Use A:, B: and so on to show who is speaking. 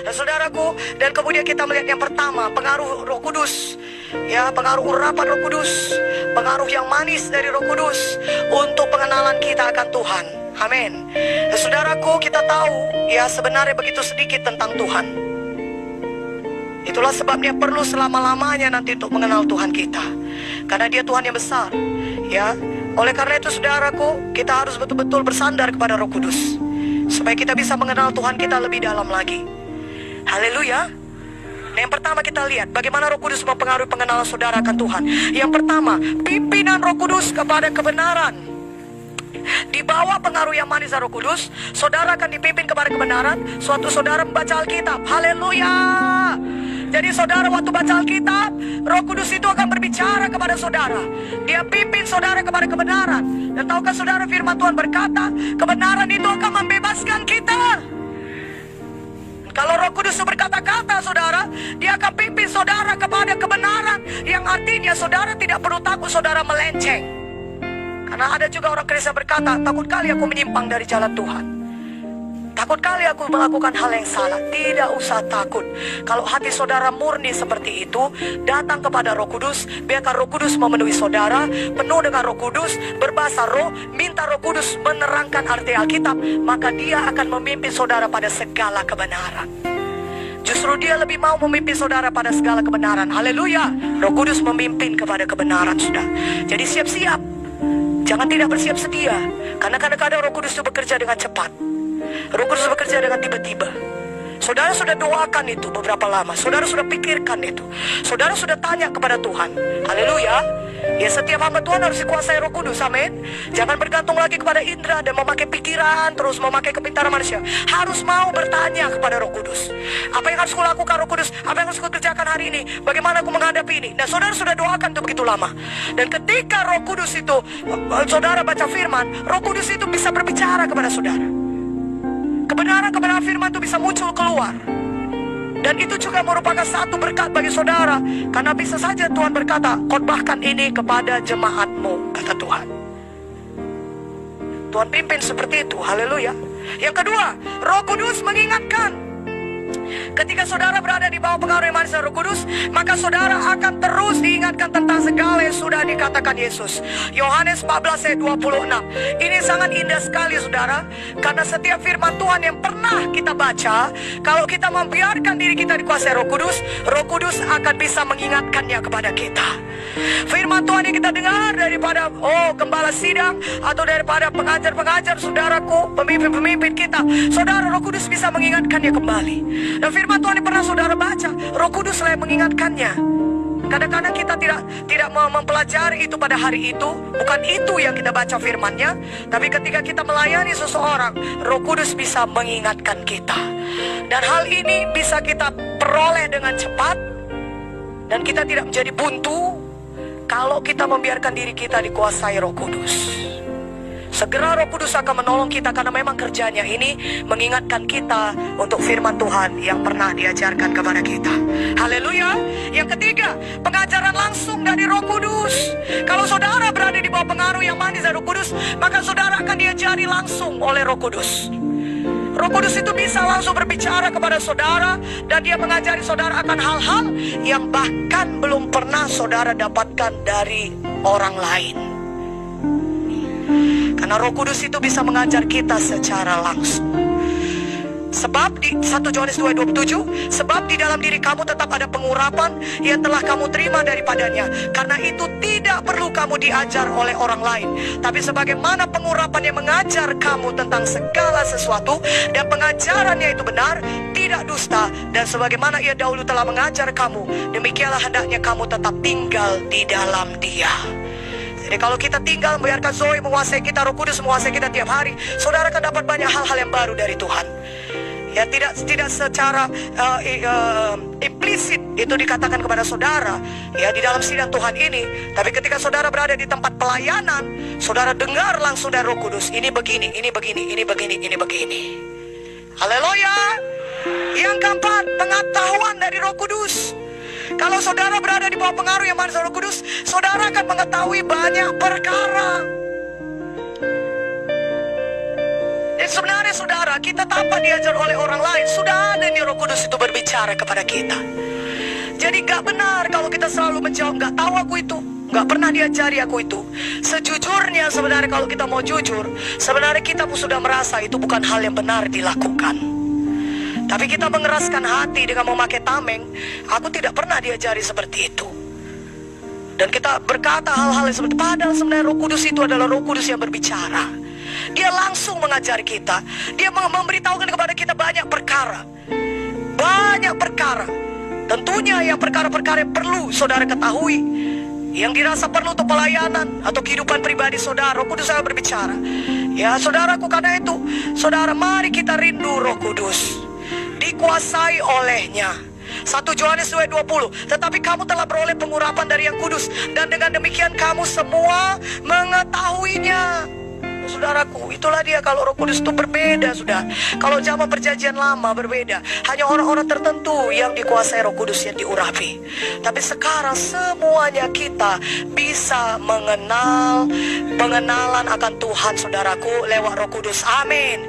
A: Dan saudaraku, dan kemudian kita melihat yang pertama, pengaruh Roh Kudus. Ya, pengaruh urapan Roh Kudus, pengaruh yang manis dari Roh Kudus untuk pengenalan kita akan Tuhan. Amin. Dan saudaraku, kita tahu ya sebenarnya begitu sedikit tentang Tuhan. Itulah sebabnya perlu selama-lamanya nanti untuk mengenal Tuhan kita, karena Dia Tuhan yang besar. Ya, oleh karena itu saudaraku, kita harus betul-betul bersandar kepada Roh Kudus supaya kita bisa mengenal Tuhan kita lebih dalam lagi. Haleluya. Nah, yang pertama kita lihat bagaimana Roh Kudus mempengaruhi pengenalan saudara akan Tuhan. Yang pertama, pimpinan Roh Kudus kepada kebenaran. Di bawah pengaruh yang manis Roh Kudus, saudara akan dipimpin kepada kebenaran. Suatu saudara membaca Alkitab. Haleluya. Jadi saudara waktu baca Alkitab, Roh Kudus itu akan berbicara kepada saudara. Dia pimpin saudara kepada kebenaran. Dan tahukah saudara, firman Tuhan berkata, kebenaran itu akan membebaskan kita. Kalau Roh Kudus berkata-kata saudara, Dia akan pimpin saudara kepada kebenaran. Yang artinya saudara tidak perlu takut saudara melenceng. Karena ada juga orang Kristen berkata, takut kali aku menyimpang dari jalan Tuhan, takut kali aku melakukan hal yang salah. Tidak usah takut. Kalau hati saudara murni seperti itu, datang kepada Roh Kudus. Biarkan Roh Kudus memenuhi saudara, penuh dengan Roh Kudus, berbahasa roh, minta Roh Kudus menerangkan arti Alkitab, maka Dia akan memimpin saudara pada segala kebenaran. Justru Dia lebih mau memimpin saudara pada segala kebenaran. Haleluya. Roh Kudus memimpin kepada kebenaran, sudah. Jadi siap-siap. Jangan tidak bersiap sedia. Karena kadang-kadang Roh Kudus itu bekerja dengan cepat. Roh Kudus bekerja dengan tiba-tiba. Saudara sudah doakan itu beberapa lama. Saudara sudah pikirkan itu. Saudara sudah tanya kepada Tuhan. Haleluya. Ya, setiap hamba Tuhan harus dikuasai Roh Kudus. Amin. Jangan bergantung lagi kepada indera dan memakai pikiran, terus memakai kepintaran manusia. Harus mau bertanya kepada Roh Kudus. Apa yang harus kulakukan Roh Kudus? Apa yang harus kukerjakan hari ini? Bagaimana aku menghadapi ini? Nah, saudara sudah doakan itu begitu lama. Dan ketika Roh Kudus itu, saudara baca firman, Roh Kudus itu bisa berbicara kepada saudara. Kebenaran-kebenaran firman itu bisa muncul keluar. Dan itu juga merupakan satu berkat bagi saudara. Karena bisa saja Tuhan berkata, khotbahkan ini kepada jemaatmu, kata Tuhan. Tuhan pimpin seperti itu. Haleluya. Yang kedua, Roh Kudus mengingatkan. Ketika saudara berada di bawah pengaruh yang manis Roh Kudus, maka saudara akan terus diingatkan tentang segala yang sudah dikatakan Yesus. Yohanes 14 ayat 26. Ini sangat indah sekali saudara, karena setiap firman Tuhan yang pernah kita baca, kalau kita membiarkan diri kita dikuasai Roh Kudus akan bisa mengingatkannya kepada kita. Firman Tuhan yang kita dengar daripada gembala sidang atau daripada pengajar-pengajar saudaraku, pemimpin-pemimpin kita, saudara, Roh Kudus bisa mengingatkannya kembali. Dan firman Tuhan yang pernah saudara baca, Roh Kudus lah yang mengingatkannya. Kadang-kadang kita tidak mempelajari itu pada hari itu. Bukan itu yang kita baca firmannya. Tapi ketika kita melayani seseorang, Roh Kudus bisa mengingatkan kita. Dan hal ini bisa kita peroleh dengan cepat. Dan kita tidak menjadi buntu kalau kita membiarkan diri kita dikuasai Roh Kudus. Segera Roh Kudus akan menolong kita, karena memang kerjanya ini mengingatkan kita untuk firman Tuhan yang pernah diajarkan kepada kita. Haleluya. Yang ketiga, pengajaran langsung dari Roh Kudus. Kalau saudara berada di bawah pengaruh yang manis dari Roh Kudus, maka saudara akan diajari langsung oleh Roh Kudus. Roh Kudus itu bisa langsung berbicara kepada saudara, dan Dia mengajari saudara akan hal-hal yang bahkan belum pernah saudara dapatkan dari orang lain. Karena Roh Kudus itu bisa mengajar kita secara langsung. Sebab di 1 Yohanes 2:27, sebab di dalam diri kamu tetap ada pengurapan yang telah kamu terima daripadanya. Karena itu tidak perlu kamu diajar oleh orang lain, tapi sebagaimana pengurapan yang mengajar kamu tentang segala sesuatu, dan pengajarannya itu benar, tidak dusta, dan sebagaimana ia dahulu telah mengajar kamu, demikianlah hendaknya kamu tetap tinggal di dalam Dia. Jadi kalau kita tinggal membiarkan Zoe menguasai kita, Roh Kudus menguasai kita tiap hari, saudara akan dapat banyak hal-hal yang baru dari Tuhan. Ya, tidak secara implisit itu dikatakan kepada saudara ya di dalam sidang Tuhan ini, tapi ketika saudara berada di tempat pelayanan, saudara dengar langsung dari Roh Kudus, ini begini, ini begini, ini begini, ini begini. Haleluya. Yang keempat, pengetahuan dari Roh Kudus. Kalau saudara berada di bawah pengaruh yang manis Roh Kudus, saudara akan mengetahui banyak perkara. Dan Sebenarnya saudara, kita tanpa diajar oleh orang lain, sudah ada nih Roh Kudus itu berbicara kepada kita. Jadi gak benar kalau kita selalu menjawab, gak tahu aku itu, gak pernah diajari aku itu. Sejujurnya sebenarnya kalau kita mau jujur, sebenarnya kita pun sudah merasa itu bukan hal yang benar dilakukan. Tapi kita mengeraskan hati dengan memakai tameng, aku tidak pernah diajari seperti itu. Dan kita berkata hal-hal yang seperti, padahal sebenarnya Roh Kudus itu adalah Roh Kudus yang berbicara. Dia langsung mengajari kita. Dia memberitahukan kepada kita banyak perkara. Banyak perkara. Tentunya yang perkara-perkara yang perlu saudara ketahui, yang dirasa perlu untuk pelayanan atau kehidupan pribadi saudara, Roh Kudus sangat berbicara. Ya saudaraku, karena itu saudara, mari kita rindu Roh Kudus, dikuasai olehnya. 1 Yohanes 2:20, tetapi kamu telah beroleh pengurapan dari Yang Kudus, dan dengan demikian kamu semua mengetahuinya. Saudaraku, itulah dia kalau Roh Kudus itu berbeda, sudah. Kalau zaman perjanjian lama berbeda, hanya orang-orang tertentu yang dikuasai Roh Kudus yang diurapi. Tapi sekarang semuanya kita bisa mengenal pengenalan akan Tuhan, saudaraku, lewat Roh Kudus. Amin.